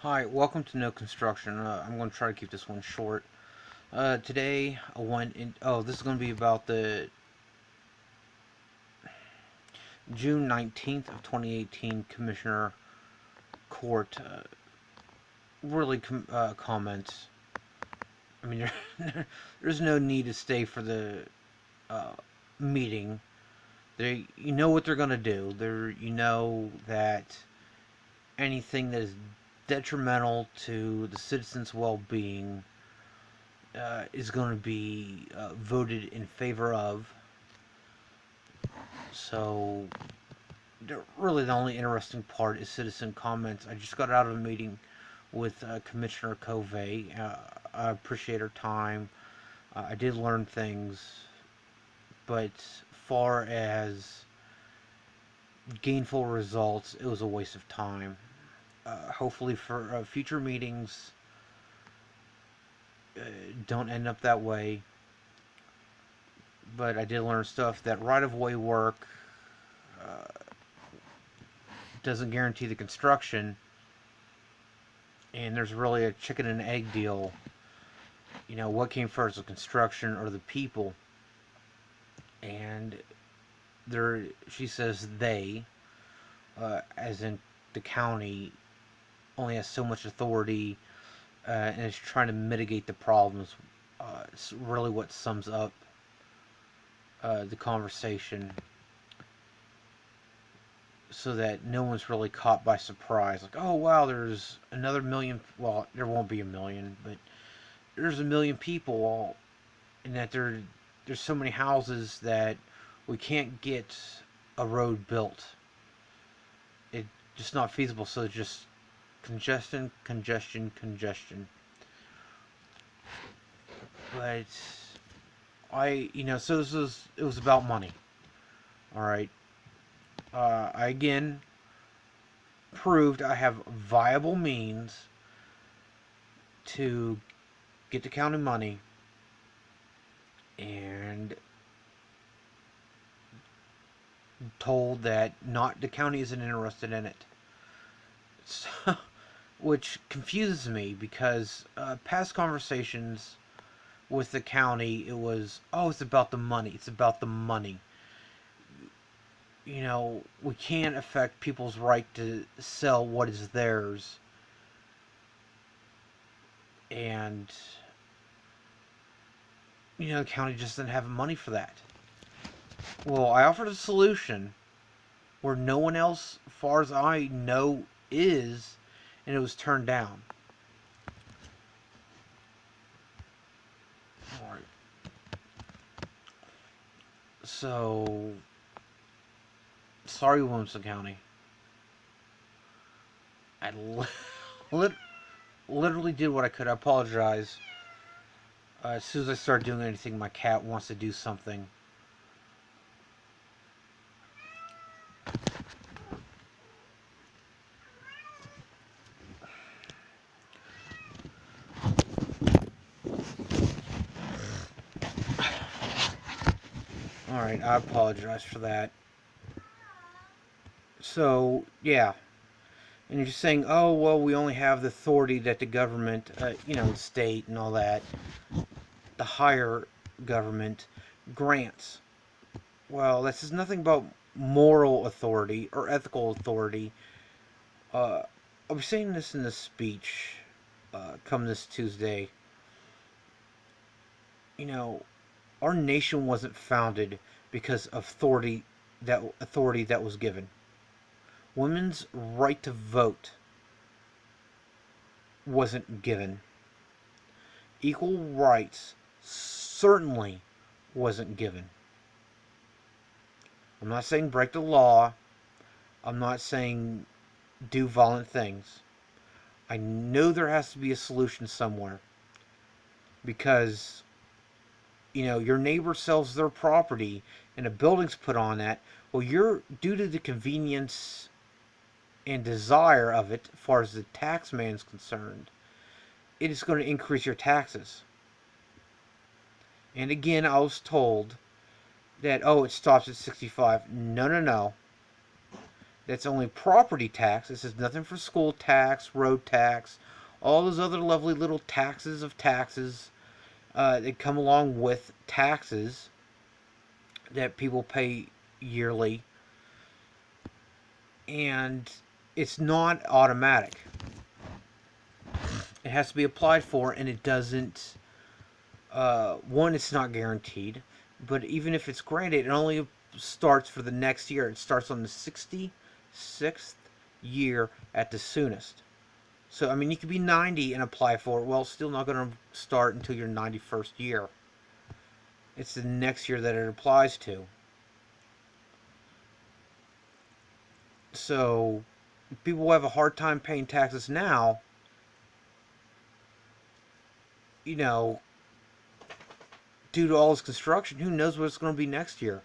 Hi, welcome to No Construction. I'm going to try to keep this one short. Today, I went in. Oh, this is going to be about the June 19th of 2018 Commissioner Court. Really comments. I mean, there's no need to stay for the uh, meeting. You know what they're going to do. You know that anything that is detrimental to the citizens' well-being is going to be voted in favor of. So, really, the only interesting part is citizen comments. I just got out of a meeting with Commissioner Covey. I appreciate her time. I did learn things, but far as gainful results, it was a waste of time. Hopefully, for future meetings, don't end up that way. But I did learn stuff that right of way work uh, doesn't guarantee the construction, and there's really a chicken and egg deal. What came first, the construction or the people? And she says they, as in the county, only has so much authority and is trying to mitigate the problems. It's really what sums up the conversation, so that no one's really caught by surprise. Like, oh wow, there's another million. Well, there won't be a million, but there's a million people, and that there's so many houses that we can't get a road built. It's just not feasible. So it's just congestion, congestion, congestion. But so it was about money. All right. I again proved I have viable means to get the county money, and told that not the county isn't interested in it. So, which confuses me because past conversations with the county, it was, oh, it's about the money. It's about the money. We can't affect people's right to sell what is theirs. And, the county just didn't have money for that. Well, I offered a solution where no one else, as far as I know, is, and it was turned down. All right. So, sorry, Williamson County. I literally did what I could. I apologize. As soon as I start doing anything, my cat wants to do something. Alright, I apologize for that. So, yeah. And you're saying, oh, well, we only have the authority that the government, the state and all that, the higher government grants. Well, this is nothing about moral authority or ethical authority. I was saying this in the speech come this Tuesday. You know, our nation wasn't founded because of authority that was given. Women's right to vote wasn't given. Equal rights certainly wasn't given. I'm not saying break the law. I'm not saying do violent things. I know there has to be a solution somewhere, because your neighbor sells their property and a building's put on that. Well, you're, due to the convenience and desire of it, as far as the tax man is concerned, it is going to increase your taxes. And again, I was told that, oh, it stops at 65. No, no, no. That's only property tax. This is nothing for school tax, road tax, all those other lovely little taxes of taxes that come along with taxes that people pay yearly. And it's not automatic. It has to be applied for, and it doesn't. One, it's not guaranteed, but even if it's granted, it only starts for the next year. It starts on the 66th year at the soonest. So, I mean, you could be 90 and apply for it. Well, it's still not going to start until your 91st year. It's the next year that it applies to. So, people have a hard time paying taxes now. You know, due to all this construction, who knows what it's going to be next year?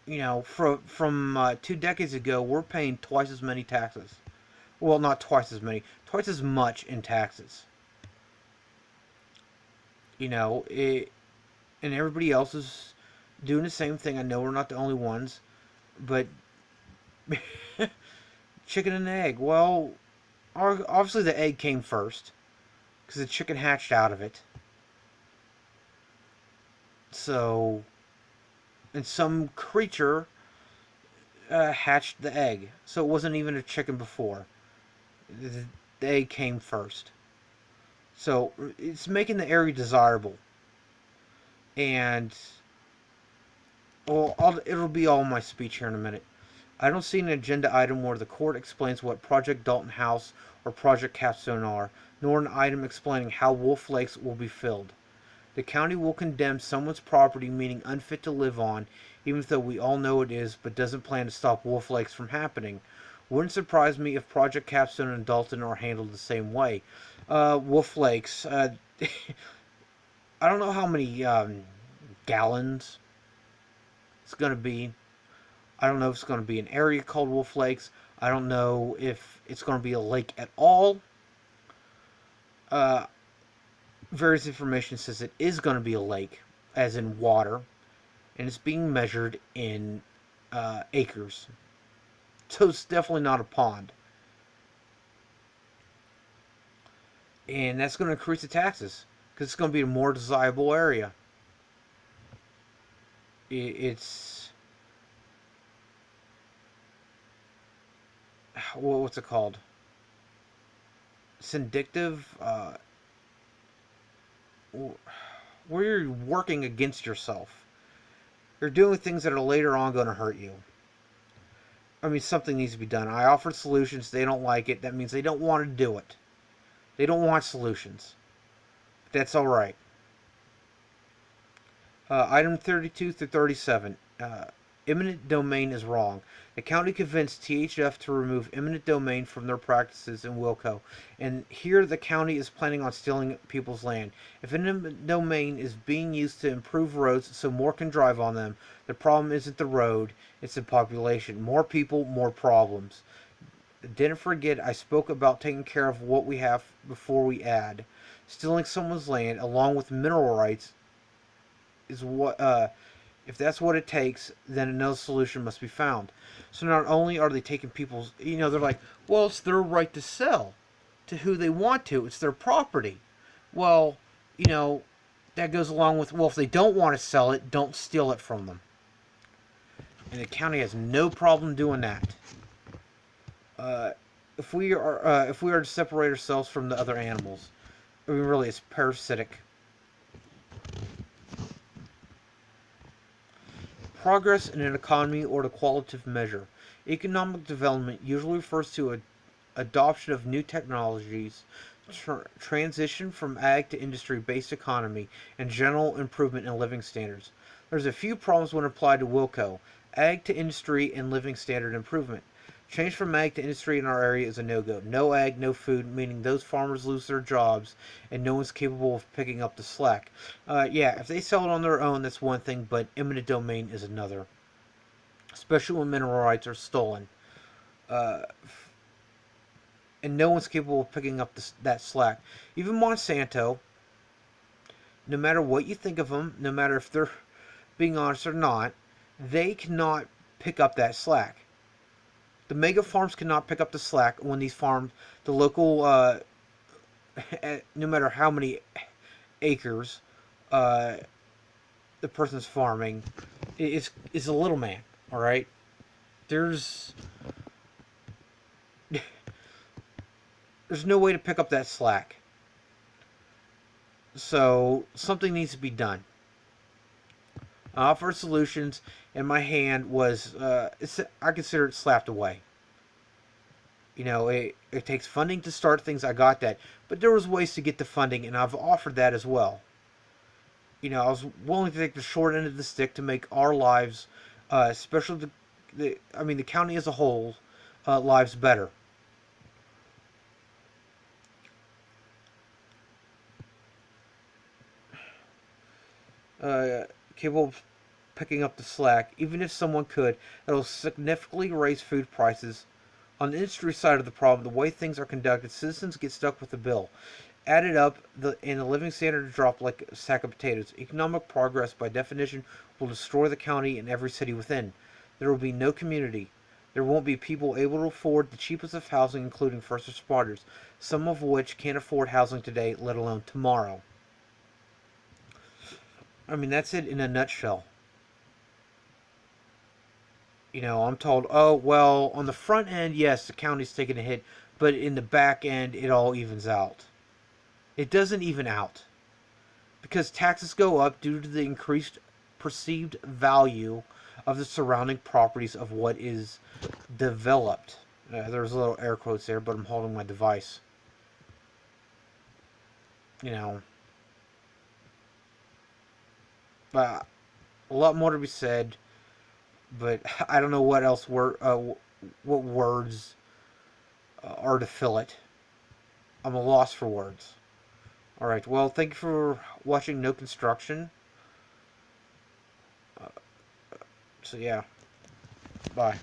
You know, from 2 decades ago, we're paying twice as many taxes. Well, not twice as many, twice as much in taxes. You know, and everybody else is doing the same thing. I know we're not the only ones, but chicken and egg. Well, obviously the egg came first because the chicken hatched out of it. So, and some creature hatched the egg. So it wasn't even a chicken before. The egg came first. So it's making the area desirable. And, well, it'll be all my speech here in a minute. I don't see an agenda item where the court explains what Project Dalton House or Project Capstone are, nor an item explaining how Wolf Lakes will be filled. The county will condemn someone's property meaning unfit to live on, even though we all know it is, but doesn't plan to stop Wolf Lakes from happening. Wouldn't surprise me if Project Capstone and Dalton are handled the same way. Wolf Lakes. I don't know how many gallons it's going to be. I don't know if it's going to be an area called Wolf Lakes. I don't know if it's going to be a lake at all. Uh, Various information says it is going to be a lake, as in water, and it's being measured in acres. So it's definitely not a pond. And that's going to increase the taxes because it's going to be a more desirable area. It's what's it called? Syndictive, where you're working against yourself. You're doing things that are later on going to hurt you. I mean, something needs to be done. I offered solutions. They don't like it. That means they don't want to do it. They don't want solutions. But that's all right. Item 32 through 37. Eminent domain is wrong. The county convinced THF to remove eminent domain from their practices in Wilco, and here the county is planning on stealing people's land. If eminent domain is being used to improve roads so more can drive on them, the problem isn't the road, it's the population. More people, more problems. Didn't forget I spoke about taking care of what we have before we add. Stealing someone's land along with mineral rights is what if that's what it takes, then another solution must be found. So not only are they taking people's, they're like, well, it's their right to sell to who they want to. It's their property. Well, that goes along with, well, if they don't want to sell it, don't steal it from them. And the county has no problem doing that. If we are to separate ourselves from the other animals, I mean, really, it's parasitic. Progress in an economy or the qualitative measure. Economic development usually refers to adoption of new technologies, transition from ag to industry-based economy, and general improvement in living standards. There's a few problems when applied to Wilco. Ag to industry and living standard improvement. Change from ag to industry in our area is a no-go. No ag, no food, meaning those farmers lose their jobs and no one's capable of picking up the slack. Yeah, if they sell it on their own, that's one thing, but eminent domain is another. Especially when mineral rights are stolen. And no one's capable of picking up that slack. Even Monsanto, no matter what you think of them, no matter if they're being honest or not, they cannot pick up that slack. The mega farms cannot pick up the slack when these farms, the local, no matter how many acres uh, the person's farming, is a little man. All right, there's there's no way to pick up that slack. So something needs to be done. Offer solutions, and my hand was, I consider it slapped away. It takes funding to start things. I got that, but there was ways to get the funding, and I've offered that as well. I was willing to take the short end of the stick to make our lives, especially the county as a whole, lives better. Capable of picking up the slack, even if someone could, it'll significantly raise food prices. On the industry side of the problem, the way things are conducted, citizens get stuck with the bill. Added up, and the living standard drop like a sack of potatoes. Economic progress, by definition, will destroy the county and every city within. There will be no community. There won't be people able to afford the cheapest of housing, including first responders, some of which can't afford housing today, let alone tomorrow. That's it in a nutshell. I'm told, oh, well, on the front end, yes, the county's taking a hit, but in the back end, it all evens out. It doesn't even out because taxes go up due to the increased perceived value of the surrounding properties of what is developed. There's a little air quotes there, but I'm holding my device. You know, a lot more to be said, but I don't know what else what words are to fill it. I'm a loss for words. All right. Well, thank you for watching No Construction. So yeah, bye.